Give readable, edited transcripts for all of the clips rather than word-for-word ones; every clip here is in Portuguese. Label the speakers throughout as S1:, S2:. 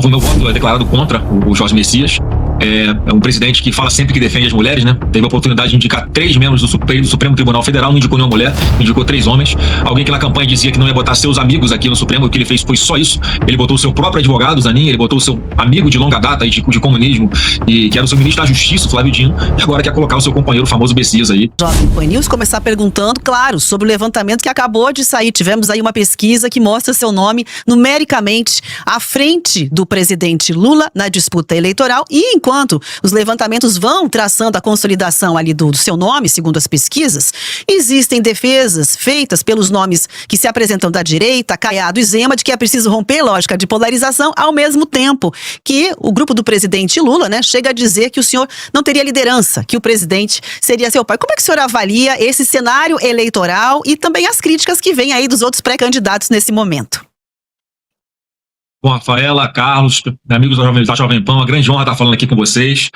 S1: O meu voto é declarado contra o Jorge Messias. É um presidente que fala sempre que defende as mulheres, né? Teve a oportunidade de indicar 3 membros do Supremo Tribunal Federal, não indicou nenhuma mulher, indicou 3 homens. Alguém que na campanha dizia que não ia botar seus amigos aqui no Supremo, o que ele fez foi só isso. Ele botou o seu próprio advogado, Zanin, ele botou o seu amigo de longa data aí, de comunismo, e que era o seu ministro da Justiça, Flávio Dino, e agora quer colocar o seu companheiro, o famoso Messias aí.
S2: Jovem Pan News começar perguntando, claro, sobre o levantamento que acabou de sair. Tivemos aí uma pesquisa que mostra seu nome numericamente à frente do presidente Lula na disputa eleitoral, e enquanto os levantamentos vão traçando a consolidação ali do seu nome, segundo as pesquisas, existem defesas feitas pelos nomes que se apresentam da direita, Caiado e Zema, de que é preciso romper lógica de polarização, ao mesmo tempo que o grupo do presidente Lula, né, chega a dizer que o senhor não teria liderança, que o presidente seria seu pai. Como é que o senhor avalia esse cenário eleitoral e também as críticas que vêm aí dos outros pré-candidatos nesse momento?
S1: Bom, Rafaela, Carlos, amigos da Jovem Pan, uma grande honra estar falando aqui com vocês.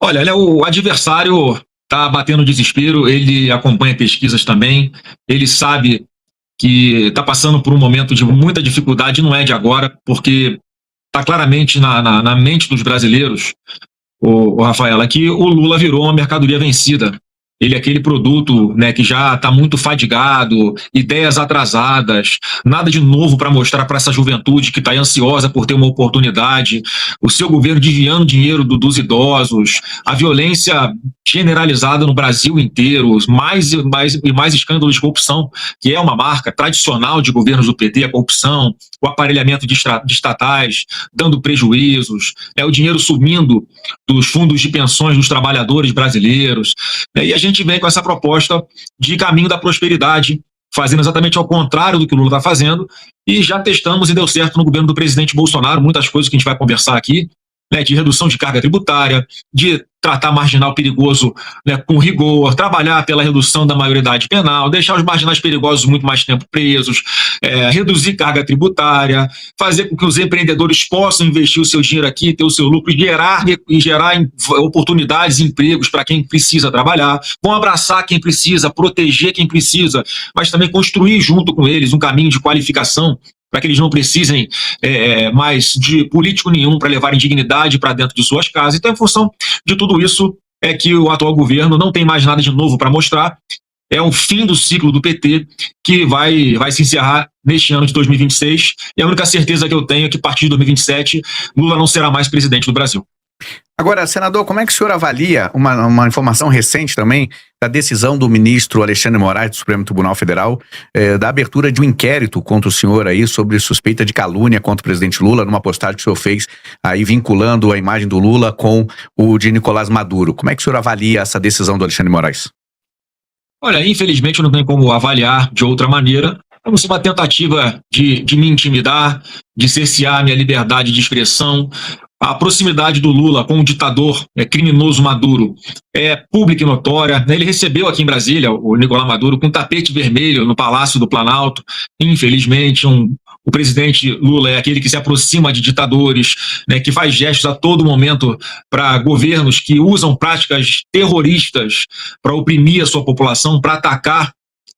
S1: Olha, o adversário está batendo desespero, ele acompanha pesquisas também, ele sabe que está passando por um momento de muita dificuldade, não é de agora, porque está claramente na mente dos brasileiros, o Rafaela, que o Lula virou uma mercadoria vencida. Ele é aquele produto, né, que já está muito fadigado, ideias atrasadas, nada de novo para mostrar para essa juventude que está ansiosa por ter uma oportunidade, o seu governo desviando dinheiro dos idosos, a violência generalizada no Brasil inteiro, mais escândalos de corrupção, que é uma marca tradicional de governos do PT, a corrupção, o aparelhamento de estatais, dando prejuízos, o dinheiro sumindo dos fundos de pensões dos trabalhadores brasileiros, e a gente vem com essa proposta de caminho da prosperidade, fazendo exatamente ao contrário do que o Lula está fazendo, e já testamos e deu certo no governo do presidente Bolsonaro, muitas coisas que a gente vai conversar aqui, né, de redução de carga tributária, de tratar marginal perigoso, né, com rigor, trabalhar pela redução da maioridade penal, deixar os marginais perigosos muito mais tempo presos, reduzir carga tributária, fazer com que os empreendedores possam investir o seu dinheiro aqui, ter o seu lucro, e gerar oportunidades e empregos para quem precisa trabalhar, vão abraçar quem precisa, proteger quem precisa, mas também construir junto com eles um caminho de qualificação para que eles não precisem mais de político nenhum para levarem dignidade para dentro de suas casas. Então, em função de tudo isso, é que o atual governo não tem mais nada de novo para mostrar. É o fim do ciclo do PT, que vai se encerrar neste ano de 2026. E a única certeza que eu tenho é que, a partir de 2027, Lula não será mais presidente do Brasil.
S3: Agora, senador, como é que o senhor avalia uma informação recente também da decisão do ministro Alexandre de Moraes do Supremo Tribunal Federal, da abertura de um inquérito contra o senhor aí sobre suspeita de calúnia contra o presidente Lula, numa postagem que o senhor fez aí vinculando a imagem do Lula com o de Nicolás Maduro? Como é que o senhor avalia essa decisão do Alexandre de Moraes?
S1: Olha, infelizmente eu não tenho como avaliar de outra maneira. É uma tentativa de me intimidar, de cercear minha liberdade de expressão. A proximidade do Lula com o ditador criminoso Maduro é pública e notória. Ele recebeu aqui em Brasília o Nicolás Maduro com tapete vermelho no Palácio do Planalto. Infelizmente, o presidente Lula é aquele que se aproxima de ditadores, né, que faz gestos a todo momento para governos que usam práticas terroristas para oprimir a sua população, para atacar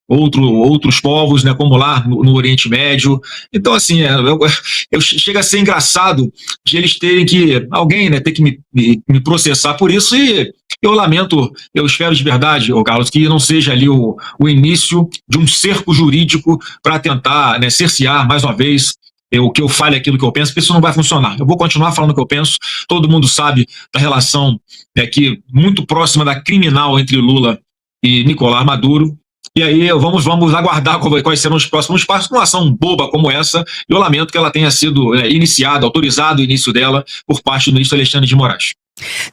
S1: outros povos, né, como lá no Oriente Médio. Então, assim, chega a ser engraçado de eles terem que, alguém, né, ter que me processar por isso, e eu lamento, eu espero de verdade, Carlos, que não seja ali o início de um cerco jurídico para tentar, né, cercear mais uma vez o que eu fale, aquilo que eu penso, porque isso não vai funcionar. Eu vou continuar falando o que eu penso. Todo mundo sabe da relação que muito próxima da criminal entre Lula e Nicolás Maduro. E aí vamos aguardar quais serão os próximos passos. Uma ação boba como essa, eu lamento que ela tenha sido iniciada, autorizado o início dela por parte do ministro Alexandre de Moraes.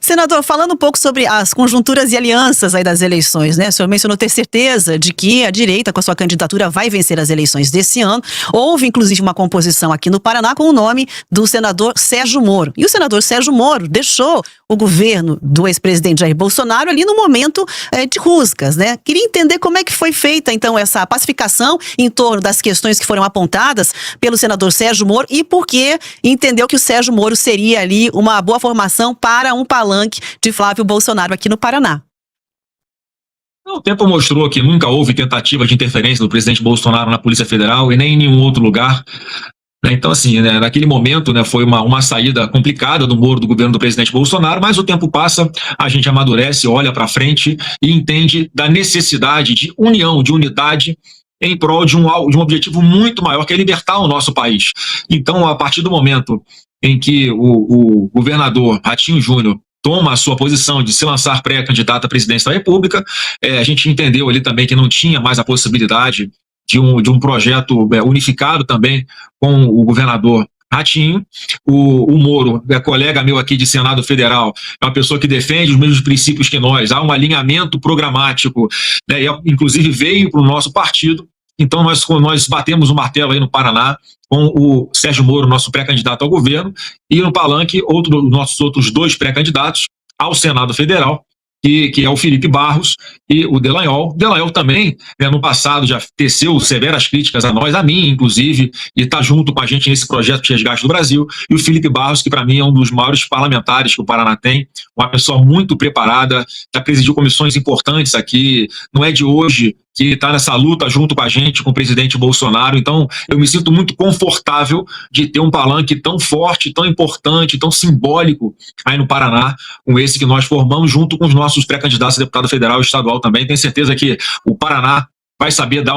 S2: Senador, falando um pouco sobre as conjunturas e alianças aí das eleições, né? O senhor mencionou ter certeza de que a direita, com a sua candidatura, vai vencer as eleições desse ano. Houve, inclusive, uma composição aqui no Paraná com o nome do senador Sérgio Moro. E o senador Sérgio Moro deixou o governo do ex-presidente Jair Bolsonaro ali no momento de rusgas, né? Queria entender como é que foi feita, então, essa pacificação em torno das questões que foram apontadas pelo senador Sérgio Moro e por que entendeu que o Sérgio Moro seria ali uma boa formação para um palanque de Flávio Bolsonaro aqui no Paraná.
S1: O tempo mostrou que nunca houve tentativa de interferência do presidente Bolsonaro na Polícia Federal e nem em nenhum outro lugar. né? Então, assim, né, naquele momento, né, foi uma saída complicada do Moro, do governo do presidente Bolsonaro, mas o tempo passa, a gente amadurece, olha para frente e entende da necessidade de união, de unidade, em prol de um objetivo muito maior, que é libertar o nosso país. Então, a partir do momento em que o governador Ratinho Júnior toma a sua posição de se lançar pré-candidato à presidência da República, a gente entendeu ali também que não tinha mais a possibilidade de um projeto unificado também com o governador Ratinho. O Moro é colega meu aqui de Senado Federal, é uma pessoa que defende os mesmos princípios que nós, há um alinhamento programático, né, inclusive veio para o nosso partido. Então nós batemos o martelo aí no Paraná com o Sérgio Moro, nosso pré-candidato ao governo, e no palanque nossos outros 2 pré-candidatos ao Senado Federal, que é o Felipe Barros e o Delanhol. Delanhol também, né, no passado, já teceu severas críticas a nós, a mim, inclusive, e está junto com a gente nesse projeto de resgate do Brasil. E o Felipe Barros, que para mim é um dos maiores parlamentares que o Paraná tem, uma pessoa muito preparada, já presidiu comissões importantes aqui, não é de hoje que está nessa luta junto com a gente, com o presidente Bolsonaro. Então, eu me sinto muito confortável de ter um palanque tão forte, tão importante, tão simbólico aí no Paraná, com esse que nós formamos junto com os nossos pré-candidatos a deputado federal e estadual também. Tenho certeza que o Paraná vai saber dar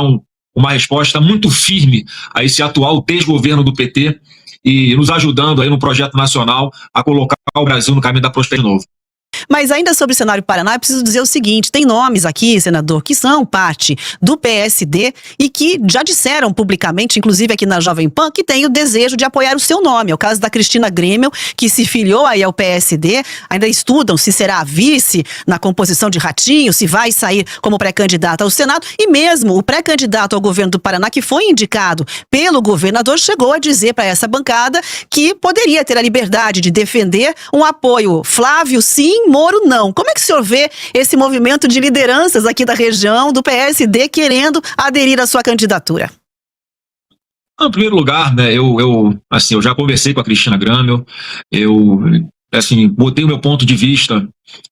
S1: uma resposta muito firme a esse atual desgoverno do PT e nos ajudando aí no projeto nacional a colocar o Brasil no caminho da prosperidade de novo.
S2: Mas ainda sobre o cenário Paraná, eu preciso dizer o seguinte, tem nomes aqui, senador, que são parte do PSD e que já disseram publicamente, inclusive aqui na Jovem Pan, que tem o desejo de apoiar o seu nome. É o caso da Cristina Grêmio, que se filiou aí ao PSD, ainda estudam se será a vice na composição de Ratinho, se vai sair como pré-candidata ao Senado, e mesmo o pré-candidato ao governo do Paraná, que foi indicado pelo governador, chegou a dizer para essa bancada que poderia ter a liberdade de defender um apoio Flávio sim, Moro não. Como é que o senhor vê esse movimento de lideranças aqui da região do PSD querendo aderir à sua candidatura?
S1: Em primeiro lugar, né, eu já conversei com a Cristina Grêmio, eu botei o meu ponto de vista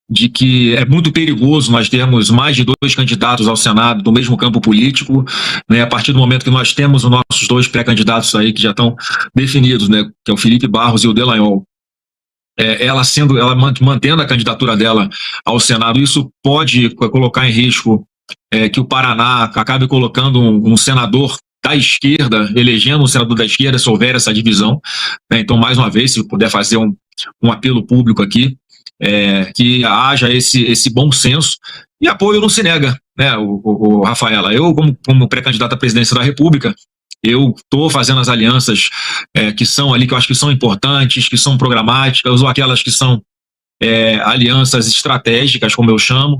S1: de que é muito perigoso nós termos mais de 2 candidatos ao Senado do mesmo campo político, né, a partir do momento que nós temos os nossos 2 pré-candidatos aí que já estão definidos, né, que é o Felipe Barros e o Delanhol. Ela mantendo a candidatura dela ao Senado, isso pode colocar em risco que o Paraná acabe colocando um senador da esquerda, elegendo um senador da esquerda, se houver essa divisão, né? Então, mais uma vez, se puder fazer um apelo público aqui, que haja esse bom senso, e apoio não se nega, né, o Rafaela. Eu, como pré-candidato à presidência da República, eu estou fazendo as alianças que são ali, que eu acho que são importantes, que são programáticas, ou aquelas que são alianças estratégicas, como eu chamo.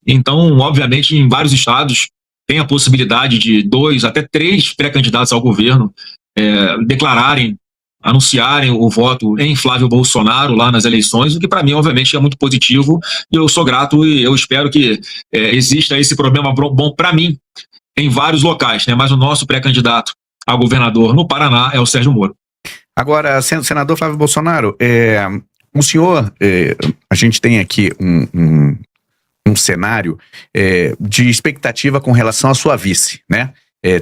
S1: Então, obviamente, em vários estados tem a possibilidade de 2 até 3 pré-candidatos ao governo anunciarem o voto em Flávio Bolsonaro lá nas eleições, o que para mim, obviamente, é muito positivo, e eu sou grato e eu espero que exista esse problema bom para mim em vários locais, né? Mas o nosso pré-candidato a governador no Paraná é o Sérgio Moro.
S3: Agora, senador Flávio Bolsonaro, o senhor, a gente tem aqui um cenário de expectativa com relação à sua vice, né?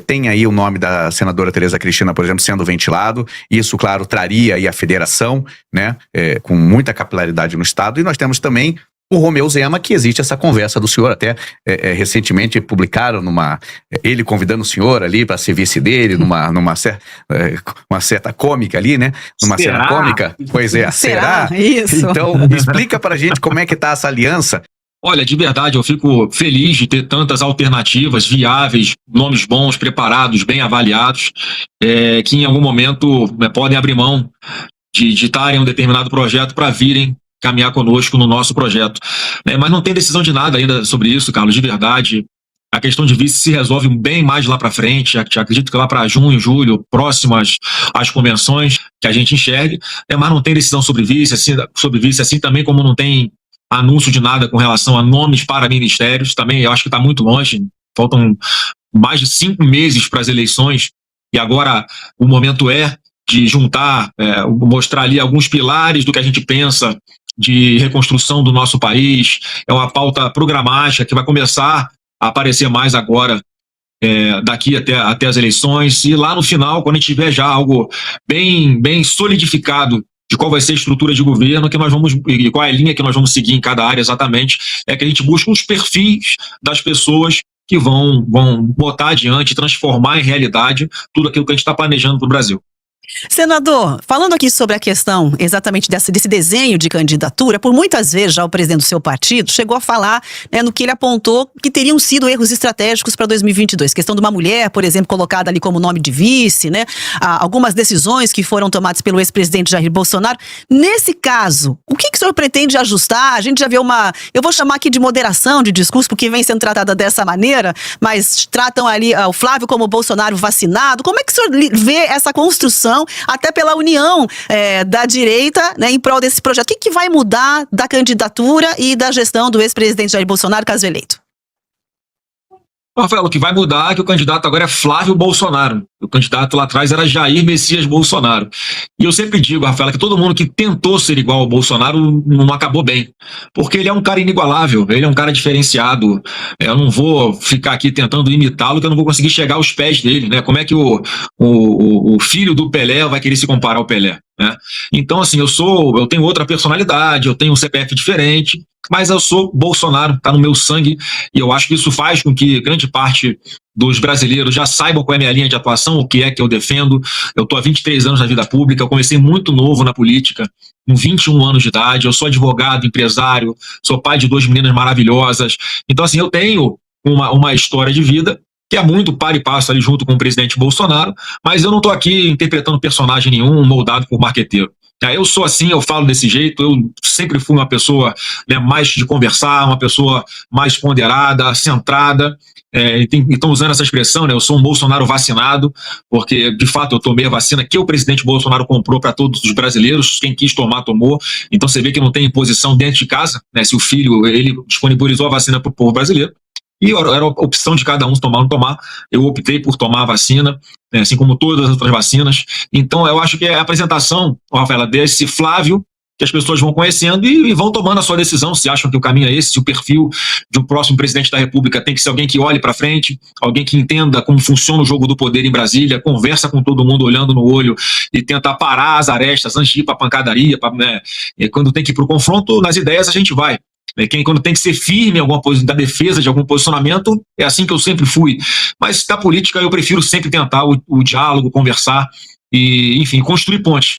S3: Tem aí o nome da senadora Tereza Cristina, por exemplo, sendo ventilado. Isso, claro, traria aí a federação, né? Com muita capilaridade no estado. E nós temos também o Romeu Zema, que existe essa conversa do senhor, até recentemente publicaram ele convidando o senhor ali para ser vice dele, uma certa cômica ali, né? Numa cena cômica. Pois é, será?
S2: Isso.
S3: Então, explica pra gente como é que tá essa aliança.
S1: Olha, de verdade, eu fico feliz de ter tantas alternativas viáveis, nomes bons, preparados, bem avaliados, que em algum momento podem abrir mão de estarem em um determinado projeto para virem caminhar conosco no nosso projeto. Mas não tem decisão de nada ainda sobre isso, Carlos, de verdade. A questão de vice se resolve bem mais lá para frente, acredito que lá para junho, julho, próximas às convenções, que a gente enxergue, mas não tem decisão sobre vice, assim também como não tem anúncio de nada com relação a nomes para ministérios, também eu acho que está muito longe, faltam mais de 5 meses para as eleições, e agora o momento de juntar, mostrar ali alguns pilares do que a gente pensa de reconstrução do nosso país, é uma pauta programática que vai começar a aparecer mais agora daqui até as eleições, e lá no final, quando a gente tiver já algo bem solidificado de qual vai ser a estrutura de governo que nós vamos, e qual é a linha que nós vamos seguir em cada área exatamente, é que a gente busca os perfis das pessoas que vão botar adiante, transformar em realidade tudo aquilo que a gente está planejando para o Brasil.
S2: Senador, falando aqui sobre a questão exatamente desse desenho de candidatura, por muitas vezes já o presidente do seu partido chegou a falar, né, no que ele apontou que teriam sido erros estratégicos para 2022. Questão de uma mulher, por exemplo, colocada ali como nome de vice, né? Algumas decisões que foram tomadas pelo ex-presidente Jair Bolsonaro. Nesse caso, o que o senhor pretende ajustar? A gente já vê eu vou chamar aqui de moderação de discurso, porque vem sendo tratada dessa maneira, mas tratam ali o Flávio como Bolsonaro vacinado. Como é que o senhor vê essa construção, até pela união da direita, né, em prol desse projeto? O que vai mudar da candidatura e da gestão do ex-presidente Jair Bolsonaro, caso eleito?
S1: Rafael, o que vai mudar é que o candidato agora é Flávio Bolsonaro. O candidato lá atrás era Jair Messias Bolsonaro. E eu sempre digo, Rafael, que todo mundo que tentou ser igual ao Bolsonaro não acabou bem. Porque ele é um cara inigualável, ele é um cara diferenciado. Eu não vou ficar aqui tentando imitá-lo, que eu não vou conseguir chegar aos pés dele, né? Como é que o filho do Pelé vai querer se comparar ao Pelé, né? Então, assim, eu tenho outra personalidade, eu tenho um CPF diferente, mas eu sou Bolsonaro, tá no meu sangue, e eu acho que isso faz com que grande parte dos brasileiros já saibam qual é a minha linha de atuação, o que é que eu defendo. Eu estou há 23 anos na vida pública, eu comecei muito novo na política, com 21 anos de idade, eu sou advogado, empresário, sou pai de 2 meninas maravilhosas. Então, assim, eu tenho uma história de vida que é muito par e passo ali junto com o presidente Bolsonaro, mas eu não estou aqui interpretando personagem nenhum, moldado por marqueteiro. Eu sou assim, eu falo desse jeito, eu sempre fui uma pessoa, né, mais de conversar, uma pessoa mais ponderada, centrada, estão usando essa expressão, né, eu sou um Bolsonaro vacinado, porque de fato eu tomei a vacina que o presidente Bolsonaro comprou para todos os brasileiros, quem quis tomar, tomou. Então você vê que não tem imposição dentro de casa, né, se o filho, ele disponibilizou a vacina para o povo brasileiro. E era a opção de cada um tomar ou não tomar. Eu optei por tomar a vacina, né, assim como todas as outras vacinas. Então, eu acho que é a apresentação, Rafaela, desse Flávio, que as pessoas vão conhecendo e vão tomando a sua decisão, se acham que o caminho é esse, se o perfil de um próximo presidente da República tem que ser alguém que olhe para frente, alguém que entenda como funciona o jogo do poder em Brasília, conversa com todo mundo olhando no olho e tenta parar as arestas antes de ir para a pancadaria, né, quando tem que ir para o confronto, nas ideias a gente vai. Quando tem que ser firme em alguma coisa, da defesa de algum posicionamento, é assim que eu sempre fui. Mas da política eu prefiro sempre tentar o diálogo, conversar e, enfim, construir pontes.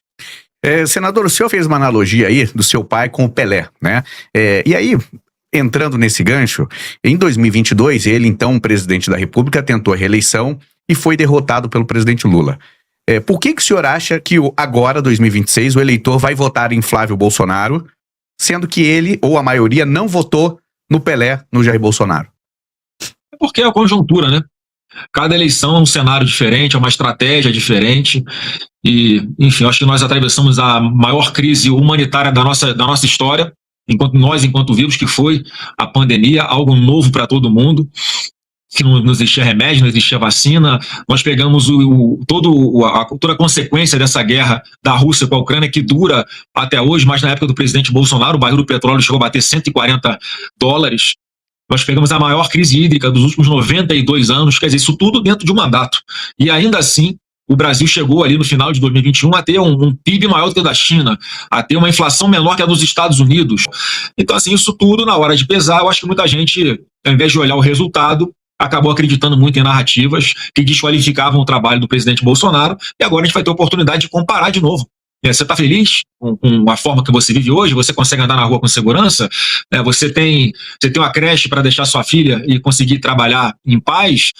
S3: Senador, o senhor fez uma analogia aí do seu pai com o Pelé, né? E aí, entrando nesse gancho, em 2022, ele, então, presidente da República, tentou a reeleição e foi derrotado pelo presidente Lula. Por que o senhor acha que agora, 2026, o eleitor vai votar em Flávio Bolsonaro, sendo que ele, ou a maioria, não votou no Pelé, no Jair Bolsonaro?
S1: É porque é a conjuntura, né? Cada eleição é um cenário diferente, é uma estratégia diferente. E, enfim, acho que nós atravessamos a maior crise humanitária da nossa história, enquanto vivos, que foi a pandemia, algo novo para todo mundo, que não existia remédio, não existia vacina. Nós pegamos toda a consequência dessa guerra da Rússia com a Ucrânia, que dura até hoje, mas na época do presidente Bolsonaro, o barril do petróleo chegou a bater $140. Nós pegamos a maior crise hídrica dos últimos 92 anos, quer dizer, isso tudo dentro de um mandato. E ainda assim, o Brasil chegou ali no final de 2021 a ter um PIB maior do que o da China, a ter uma inflação menor que a dos Estados Unidos. Então, assim, isso tudo, na hora de pesar, eu acho que muita gente, ao invés de olhar o resultado, acabou acreditando muito em narrativas que desqualificavam o trabalho do presidente Bolsonaro, e agora a gente vai ter a oportunidade de comparar de novo. Você está feliz com a forma que você vive hoje? Você consegue andar na rua com segurança? Você tem uma creche para deixar sua filha e conseguir trabalhar em paz?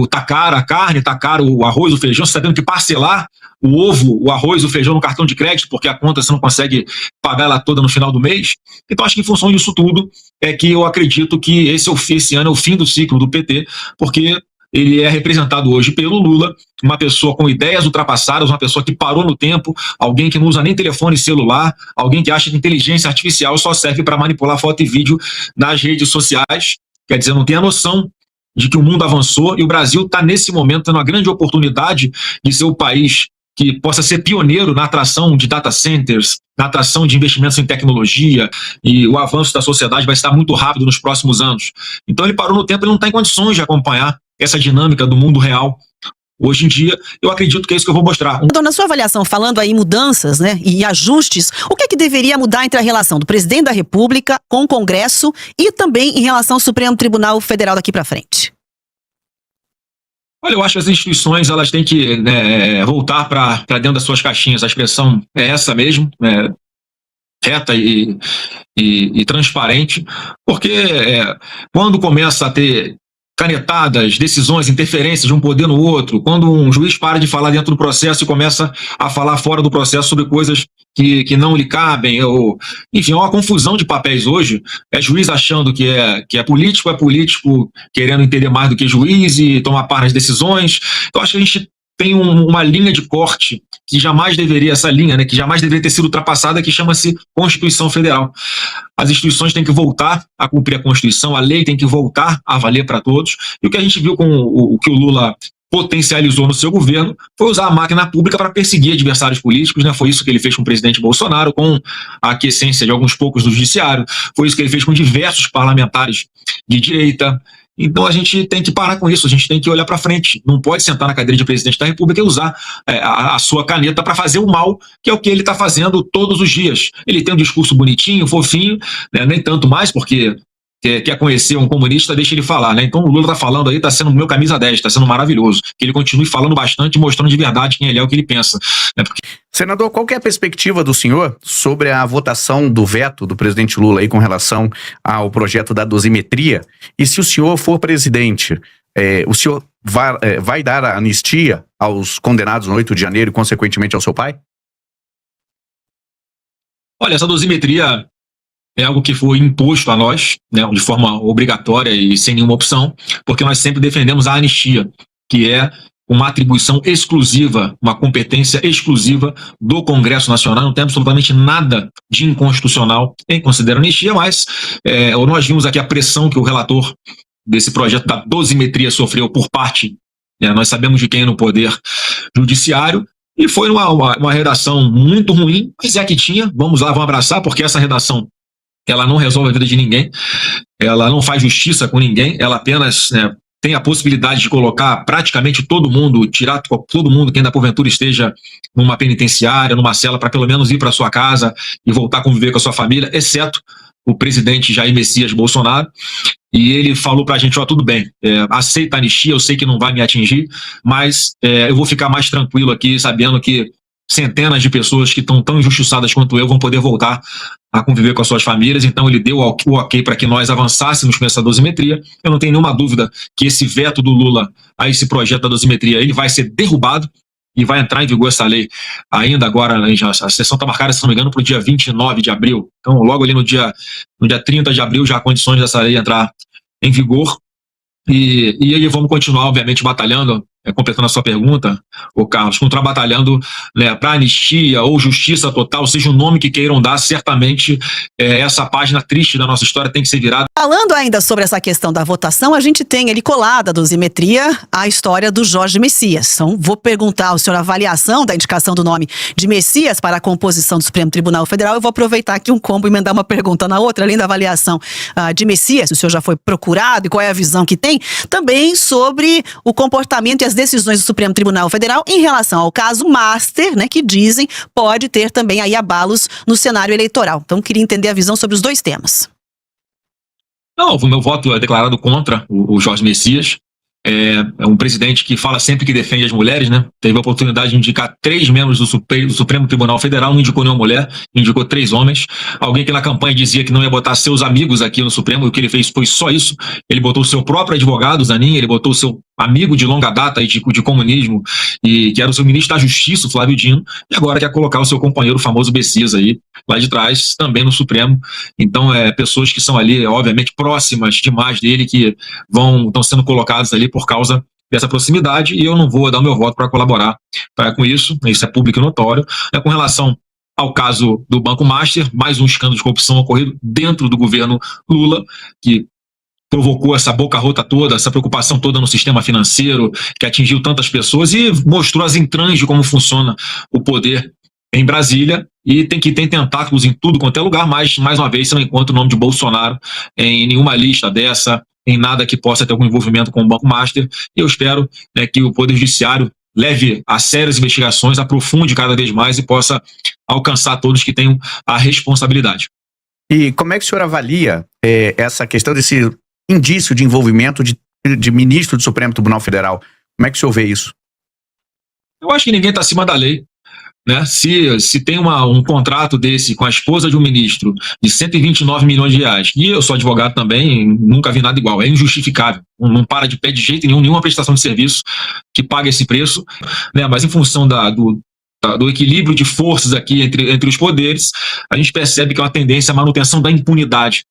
S1: Tá cara a carne, tá caro o arroz, o feijão, você está tendo que parcelar o ovo, o arroz, o feijão no cartão de crédito, porque a conta você não consegue pagar ela toda no final do mês. Então, acho que em função disso tudo, é que eu acredito que esse ano é o fim do ciclo do PT, porque ele é representado hoje pelo Lula, uma pessoa com ideias ultrapassadas, uma pessoa que parou no tempo, alguém que não usa nem telefone celular, alguém que acha que inteligência artificial só serve para manipular foto e vídeo nas redes sociais. Quer dizer, não tem a noção de que o mundo avançou e o Brasil está, nesse momento, tendo uma grande oportunidade de ser o país que possa ser pioneiro na atração de data centers, na atração de investimentos em tecnologia, e o avanço da sociedade vai estar muito rápido nos próximos anos. Então ele parou no tempo, ele não está em condições de acompanhar essa dinâmica do mundo real. Hoje em dia, eu acredito que é isso que eu vou mostrar.
S2: Então, na sua avaliação, falando aí em mudanças, né, e ajustes, o que é que deveria mudar entre a relação do presidente da República com o Congresso e também em relação ao Supremo Tribunal Federal daqui para frente?
S1: Olha, eu acho que as instituições elas têm que voltar para dentro das suas caixinhas. A expressão é essa mesmo, reta e transparente, porque quando começa a ter canetadas, decisões, interferências de um poder no outro, quando um juiz para de falar dentro do processo e começa a falar fora do processo sobre coisas que não lhe cabem, enfim, é uma confusão de papéis hoje. É juiz achando que é político querendo entender mais do que juiz e tomar parte nas decisões. Então, acho que a gente tem uma linha de corte que jamais deveria, essa linha, né, que jamais deveria ter sido ultrapassada, que chama-se Constituição Federal. As instituições têm que voltar a cumprir a Constituição, a lei tem que voltar a valer para todos. E o que a gente viu com o que o Lula potencializou no seu governo foi usar a máquina pública para perseguir adversários políticos, né? Foi isso que ele fez com o presidente Bolsonaro, com a aquiescência de alguns poucos do judiciário, foi isso que ele fez com diversos parlamentares de direita. Então a gente tem que parar com isso, a gente tem que olhar para frente. Não pode sentar na cadeira de presidente da República e usar a sua caneta para fazer o mal, que é o que ele está fazendo todos os dias. Ele tem um discurso bonitinho, fofinho, né? Nem tanto mais, porque quer conhecer um comunista, deixa ele falar, né? Então o Lula está falando aí, está sendo meu camisa 10, está sendo maravilhoso. Que ele continue falando bastante, mostrando de verdade quem ele é, o que ele pensa. Né? Porque...
S3: Senador, qual que é a perspectiva do senhor sobre a votação do veto do presidente Lula aí com relação ao projeto da dosimetria? E se o senhor for presidente, o senhor vai dar a anistia aos condenados no 8 de janeiro e, consequentemente, ao seu pai?
S1: Olha, essa dosimetria é algo que foi imposto a nós, né, de forma obrigatória e sem nenhuma opção, porque nós sempre defendemos a anistia, que é uma atribuição exclusiva, uma competência exclusiva do Congresso Nacional. Não tem absolutamente nada de inconstitucional em considerar anistia, mas nós vimos aqui a pressão que o relator desse projeto da dosimetria sofreu por parte, nós sabemos de quem no poder judiciário, e foi uma redação muito ruim, mas é a que tinha. Vamos lá, vamos abraçar, porque essa redação ela não resolve a vida de ninguém, ela não faz justiça com ninguém, ela apenas tem a possibilidade de colocar praticamente todo mundo, tirar todo mundo que ainda porventura esteja numa penitenciária, numa cela, para pelo menos ir para sua casa e voltar a conviver com a sua família, exceto o presidente Jair Messias Bolsonaro. E ele falou pra gente, tudo bem, aceita a anistia, eu sei que não vai me atingir, mas eu vou ficar mais tranquilo aqui, sabendo que centenas de pessoas que estão tão injustiçadas quanto eu vão poder voltar a conviver com as suas famílias. Então ele deu o ok para que nós avançássemos com essa dosimetria. Eu não tenho nenhuma dúvida que esse veto do Lula a esse projeto da dosimetria ele vai ser derrubado e vai entrar em vigor essa lei ainda agora. A sessão está marcada, se não me engano, para o dia 29 de abril. Então logo ali no dia 30 de abril já há condições dessa lei entrar em vigor. E aí vamos continuar, obviamente, batalhando, completando a sua pergunta, Carlos, continuar batalhando para anistia ou justiça total, seja o nome que queiram dar, certamente essa página triste da nossa história tem que ser virada.
S2: Falando ainda sobre essa questão da votação, a gente tem ali colada a dosimetria a história do Jorge Messias. Então, vou perguntar ao senhor a avaliação da indicação do nome de Messias para a composição do Supremo Tribunal Federal. Eu vou aproveitar aqui um combo e emendar uma pergunta na outra, além da avaliação de Messias, se o senhor já foi procurado e qual é a visão que tem, também sobre o comportamento e as decisões do Supremo Tribunal Federal em relação ao caso Master, né, que dizem pode ter também aí abalos no cenário eleitoral. Então, queria entender a visão sobre os dois temas.
S1: Não, o meu voto é declarado contra o Jorge Messias. É um presidente que fala sempre que defende as mulheres, né? Teve a oportunidade de indicar 3 membros do Supremo Tribunal Federal, não indicou nenhuma mulher, indicou 3 homens. Alguém que na campanha dizia que não ia botar seus amigos aqui no Supremo, e o que ele fez foi só isso. Ele botou o seu próprio advogado, Zanin, ele botou o seu amigo de longa data de comunismo, e que era o seu ministro da Justiça, o Flávio Dino, e agora quer colocar o seu companheiro, o famoso Messias aí, lá de trás, também no Supremo. Então, pessoas que são ali, obviamente, próximas demais dele, que estão sendo colocadas ali por causa dessa proximidade, e eu não vou dar o meu voto para colaborar com isso é público e notório. Com relação ao caso do Banco Master, mais um escândalo de corrupção ocorrido dentro do governo Lula, que provocou essa boca rota toda, essa preocupação toda no sistema financeiro, que atingiu tantas pessoas e mostrou as entranhas de como funciona o poder em Brasília, e tem tentáculos em tudo quanto é lugar, mas, mais uma vez, você não encontra o nome de Bolsonaro em nenhuma lista dessa, em nada que possa ter algum envolvimento com o Banco Master, e eu espero, né, que o Poder Judiciário leve a sério as investigações, aprofunde cada vez mais e possa alcançar todos que tenham a responsabilidade.
S3: E como é que o senhor avalia essa questão desse indício de envolvimento de ministro do Supremo Tribunal Federal? Como é que o senhor vê isso?
S1: Eu acho que ninguém está acima da lei, né? Se tem um contrato desse com a esposa de um ministro de 129 milhões de reais, e eu sou advogado também, nunca vi nada igual, é injustificável, não para de pé de jeito nenhum, nenhuma prestação de serviço que pague esse preço, né? Mas em função do equilíbrio de forças aqui entre os poderes, a gente percebe que é uma tendência à manutenção da impunidade.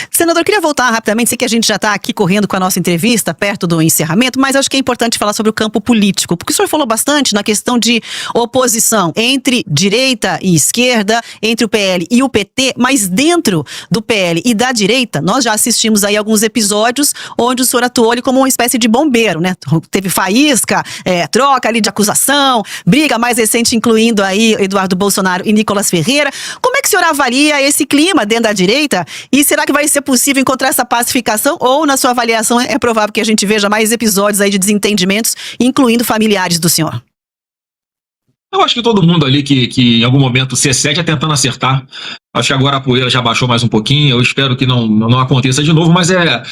S2: Senador, eu queria voltar rapidamente, sei que a gente já está aqui correndo com a nossa entrevista, perto do encerramento, mas acho que é importante falar sobre o campo político, porque o senhor falou bastante na questão de oposição entre direita e esquerda, entre o PL e o PT, mas dentro do PL e da direita, nós já assistimos aí alguns episódios onde o senhor atuou ali como uma espécie de bombeiro, né? Teve faísca, troca ali de acusação, briga mais recente incluindo aí Eduardo Bolsonaro e Nicolas Ferreira. Como é que o senhor avalia esse clima dentro da direita e será que vai ser possível encontrar essa pacificação ou, na sua avaliação, é provável que a gente veja mais episódios aí de desentendimentos, incluindo familiares do senhor?
S1: Eu acho que todo mundo ali que em algum momento se excede é tentando acertar. Acho que agora a poeira já baixou mais um pouquinho, eu espero que não aconteça de novo, mas é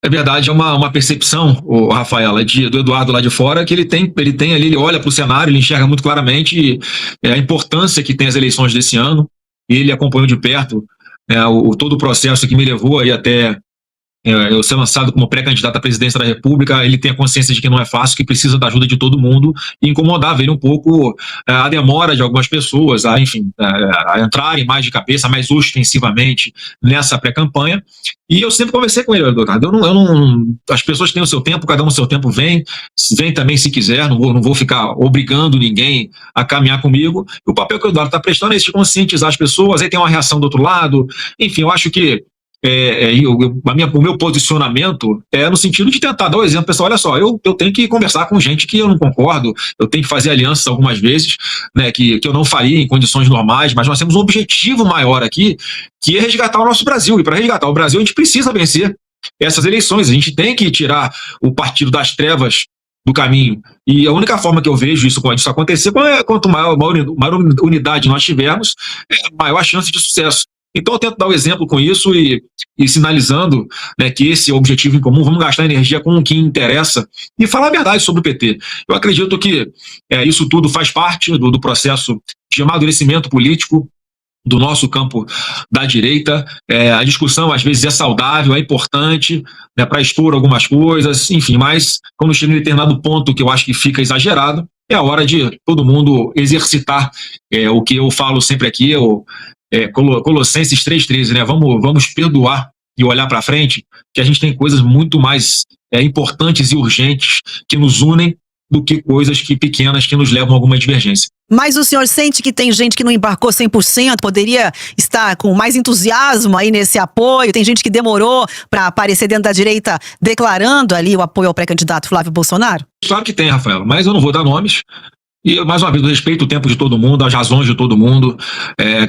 S1: verdade, é uma percepção, Rafaela, do Eduardo lá de fora, que ele tem ali, ele olha para o cenário, ele enxerga muito claramente a importância que tem as eleições desse ano, e ele acompanhou de perto todo o processo que me levou aí até eu ser lançado como pré-candidato à presidência da República. Ele tem a consciência de que não é fácil, que precisa da ajuda de todo mundo, e incomodava ele um pouco a demora de algumas pessoas a entrarem mais de cabeça, mais ostensivamente nessa pré-campanha. E eu sempre conversei com ele, Eduardo. As pessoas têm o seu tempo, cada um o seu tempo, vem também se quiser, não vou ficar obrigando ninguém a caminhar comigo. E o papel que o Eduardo está prestando é esse de conscientizar as pessoas, aí tem uma reação do outro lado. Enfim, eu acho que o meu posicionamento é no sentido de tentar dar o exemplo, pessoal, olha só, eu tenho que conversar com gente que eu não concordo, eu tenho que fazer alianças algumas vezes, né, que eu não faria em condições normais, mas nós temos um objetivo maior aqui, que é resgatar o nosso Brasil, e para resgatar o Brasil a gente precisa vencer essas eleições, a gente tem que tirar o partido das trevas do caminho, e a única forma que eu vejo isso acontecer, quanto maior unidade nós tivermos, maior a chance de sucesso. Então eu tento dar o exemplo com isso e sinalizando, né, que esse é o objetivo em comum, vamos gastar energia com o que interessa e falar a verdade sobre o PT. Eu acredito que isso tudo faz parte do processo de amadurecimento político do nosso campo da direita. A discussão às vezes é saudável, é importante, né, para expor algumas coisas, enfim, mas quando chega em determinado ponto que eu acho que fica exagerado, é a hora de todo mundo exercitar o que eu falo sempre aqui, Colossenses 3,13, né? Vamos perdoar e olhar para frente, que a gente tem coisas muito mais importantes e urgentes que nos unem do que coisas pequenas que nos levam a alguma divergência.
S2: Mas o senhor sente que tem gente que não embarcou 100%, poderia estar com mais entusiasmo aí nesse apoio, tem gente que demorou para aparecer dentro da direita declarando ali o apoio ao pré-candidato Flávio Bolsonaro?
S1: Claro que tem, Rafael, mas eu não vou dar nomes. E, mais uma vez, eu respeito o tempo de todo mundo, as razões de todo mundo.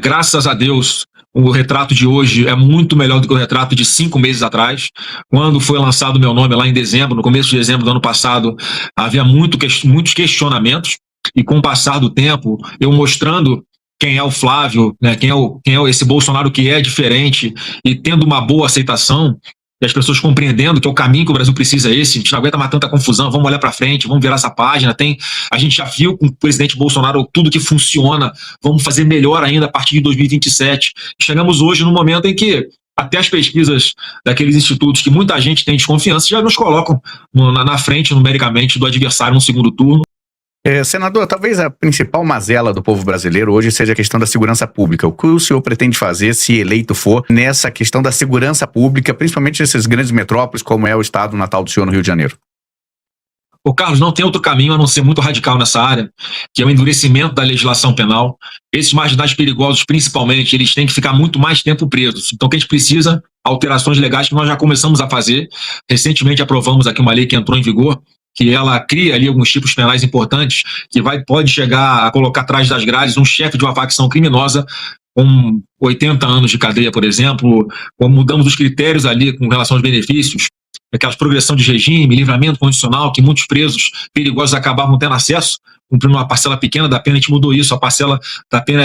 S1: Graças a Deus, o retrato de hoje é muito melhor do que o retrato de 5 meses atrás. Quando foi lançado o meu nome lá em dezembro, no começo de dezembro do ano passado, havia muitos questionamentos. E com o passar do tempo, eu mostrando quem é o Flávio, né, quem é esse Bolsonaro que é diferente, e tendo uma boa aceitação, e as pessoas compreendendo que é o caminho que o Brasil precisa esse, a gente não aguenta mais tanta confusão, vamos olhar para frente, vamos virar essa página, a gente já viu com o presidente Bolsonaro tudo que funciona, vamos fazer melhor ainda a partir de 2027. Chegamos hoje num momento em que até as pesquisas daqueles institutos que muita gente tem desconfiança já nos colocam na frente numericamente do adversário no segundo turno.
S3: Senador, talvez a principal mazela do povo brasileiro hoje seja a questão da segurança pública. O que o senhor pretende fazer, se eleito for, nessa questão da segurança pública, principalmente nessas grandes metrópoles, como é o estado natal do senhor no Rio de Janeiro?
S1: Carlos, não tem outro caminho a não ser muito radical nessa área, que é o endurecimento da legislação penal. Esses marginais perigosos, principalmente, eles têm que ficar muito mais tempo presos. Então, o que a gente precisa, alterações legais que nós já começamos a fazer. Recentemente aprovamos aqui uma lei que entrou em vigor, que ela cria ali alguns tipos penais importantes, que pode chegar a colocar atrás das grades um chefe de uma facção criminosa com 80 anos de cadeia, por exemplo, como mudamos os critérios ali com relação aos benefícios, aquela progressão de regime, livramento condicional, que muitos presos perigosos acabavam tendo acesso, cumprindo uma parcela pequena da pena. A gente mudou isso, a parcela da pena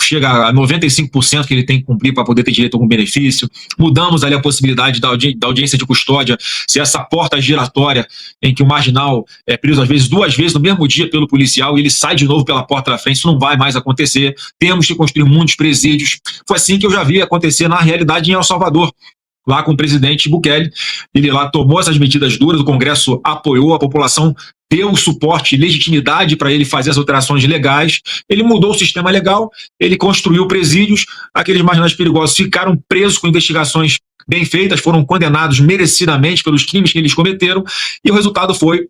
S1: chega a 95% que ele tem que cumprir para poder ter direito a algum benefício. Mudamos ali a possibilidade da audiência de custódia, se essa porta giratória em que o marginal é preso às vezes 2 vezes no mesmo dia pelo policial e ele sai de novo pela porta da frente, isso não vai mais acontecer. Temos que construir muitos presídios. Foi assim que eu já vi acontecer na realidade em El Salvador, lá com o presidente Bukele. Ele lá tomou essas medidas duras, o Congresso apoiou, a população deu suporte e legitimidade para ele fazer as alterações legais, ele mudou o sistema legal, ele construiu presídios, aqueles marginais perigosos ficaram presos com investigações bem feitas, foram condenados merecidamente pelos crimes que eles cometeram, e o resultado foi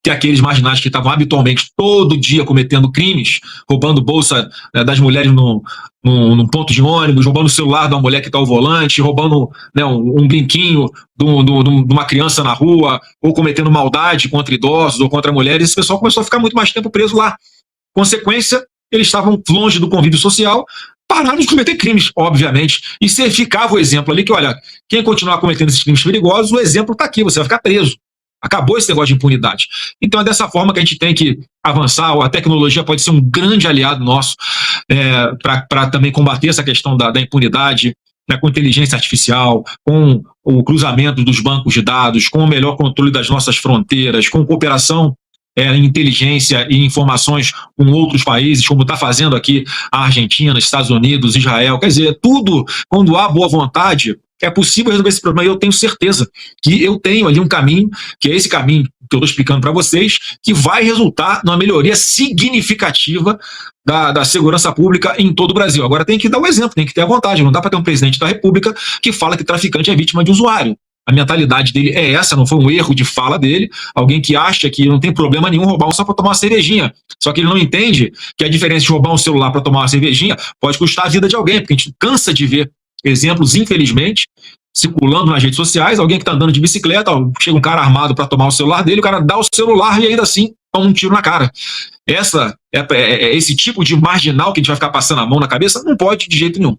S1: que aqueles marginais que estavam habitualmente todo dia cometendo crimes, roubando bolsa das mulheres num ponto de ônibus, roubando o celular de uma mulher que está ao volante, roubando, né, um brinquinho de uma criança na rua, ou cometendo maldade contra idosos ou contra mulheres, esse pessoal começou a ficar muito mais tempo preso lá. Consequência, eles estavam longe do convívio social, pararam de cometer crimes, obviamente, e se ficava o exemplo ali que, olha, quem continuar cometendo esses crimes perigosos, o exemplo está aqui, você vai ficar preso. Acabou esse negócio de impunidade. Então é dessa forma que a gente tem que avançar. A tecnologia pode ser um grande aliado nosso para também combater essa questão da impunidade, né, com inteligência artificial, com o cruzamento dos bancos de dados, com o melhor controle das nossas fronteiras, com cooperação em inteligência e informações com outros países, como está fazendo aqui a Argentina, Estados Unidos, Israel. Quer dizer, tudo, quando há boa vontade, é possível resolver esse problema. E eu tenho certeza que eu tenho ali um caminho, que é esse caminho que eu estou explicando para vocês, que vai resultar numa melhoria significativa da segurança pública em todo o Brasil. Agora tem que dar o exemplo, tem que ter a vontade. Não dá para ter um presidente da República que fala que traficante é vítima de usuário. A mentalidade dele é essa, não foi um erro de fala dele. Alguém que acha que não tem problema nenhum roubar só para tomar uma cervejinha. Só que ele não entende que a diferença de roubar um celular para tomar uma cervejinha pode custar a vida de alguém, porque a gente cansa de ver exemplos, infelizmente, circulando nas redes sociais, alguém que está andando de bicicleta, chega um cara armado para tomar o celular dele, o cara dá o celular e ainda assim toma um tiro na cara. Esse tipo de marginal que a gente vai ficar passando a mão na cabeça não pode de jeito nenhum.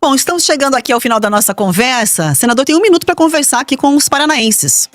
S2: Bom, estamos chegando aqui ao final da nossa conversa. Senador, tem 1 minuto para conversar aqui com os paranaenses.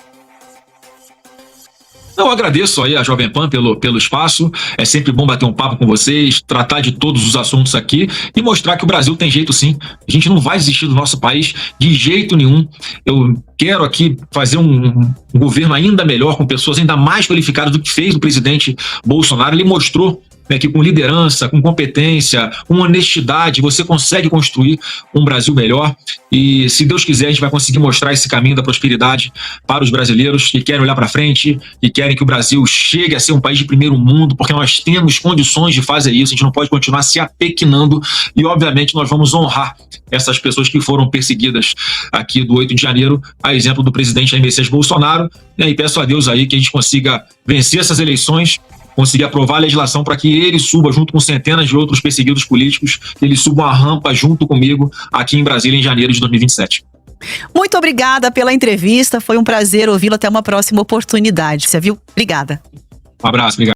S1: Eu agradeço aí a Jovem Pan pelo espaço. É sempre bom bater um papo com vocês, tratar de todos os assuntos aqui e mostrar que o Brasil tem jeito sim. A gente não vai desistir do nosso país de jeito nenhum. Eu quero aqui fazer um governo ainda melhor, com pessoas ainda mais qualificadas do que fez o presidente Bolsonaro. Ele mostrou que com liderança, com competência, com honestidade, você consegue construir um Brasil melhor. E, se Deus quiser, a gente vai conseguir mostrar esse caminho da prosperidade para os brasileiros que querem olhar para frente e querem que o Brasil chegue a ser um país de primeiro mundo, porque nós temos condições de fazer isso. A gente não pode continuar se apequenando e, obviamente, nós vamos honrar essas pessoas que foram perseguidas aqui do 8 de janeiro, a exemplo do presidente Jair Messias Bolsonaro. E aí peço a Deus aí que a gente consiga vencer essas eleições, conseguir aprovar a legislação para que ele suba junto com centenas de outros perseguidos políticos, que ele suba uma rampa junto comigo aqui em Brasília em janeiro de 2027.
S2: Muito obrigada pela entrevista, foi um prazer ouvi-lo, até uma próxima oportunidade. Você viu? Obrigada.
S1: Um abraço, obrigado.